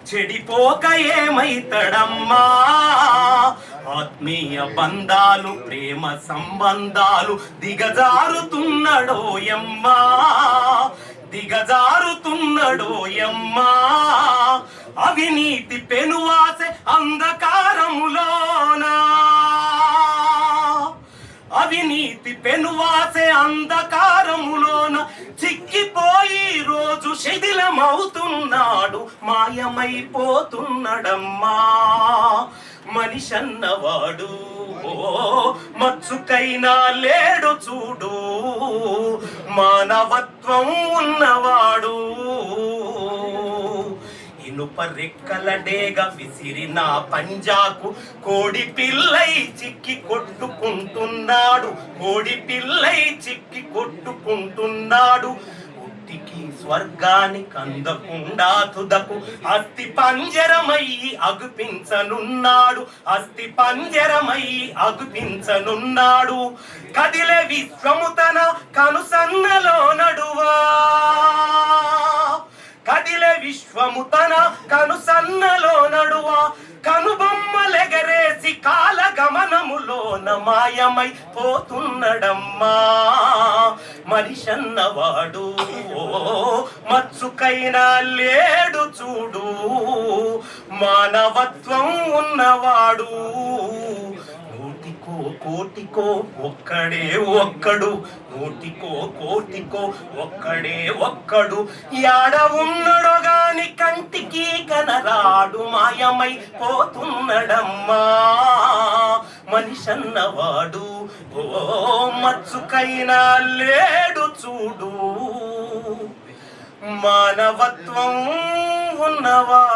చెడిపోక ఏమైతడమ్మా? ఆత్మీయ బంధాలు ప్రేమ సంబంధాలు దిగజారుతున్నడోయమ్మా, దిగజారుతున్నడోయమ్మా. అవినీతి పెనువాసె అంధకారములోనా, అవినీతి పెనువాసె అంధకారములోన చిక్కిపోయి రోజు శిథిలమవుతున్నాడు, మాయమైపోతున్నడమ్మా. మనిషన్నవాడు మచ్చుకైనా లేడు చూడు, మానవత్వం ఉన్నవాడు. ఇనుప రెక్కల డేగ విసిరిన పంజాకు కోడి పిల్లై చిక్కి కొట్టుకుంటున్నాడు, కోడి పిల్లై చిక్కి కొట్టుకుంటున్నాడు. ఉట్టికి స్వర్గానికి అందకుండా తుదకు అస్థి పంజరమయ్యి అగుపించనున్నాడు, అస్థి పంజరమయ్యి అగుపించనున్నాడు. కదిలే విశ్వము తన కనుసన్నలో నడువా, కదిలే విశ్వము తన కనుసన్నలో నడువా. కనుబొమ్మలెగరేసి కాల గమనములోన మాయమై పోతున్నడమ్మా. మనిషన్నవాడు మచ్చుకైనా లేడు చూడు, మానవత్వం ఉన్నవాడు. నూటికో కోటికో ఒక్కడే ఒక్కడు, నూటికో కోటికో ఒక్కడే ఒక్కడు. యాడ ఉన్నడో గాని కంటికి కనరాడు, మాయమై పోతున్నడమ్మా. మనిషన్నవాడు మచ్చుకైనా లేడు చూడు, మానవత్వం ఉన్నవాడు.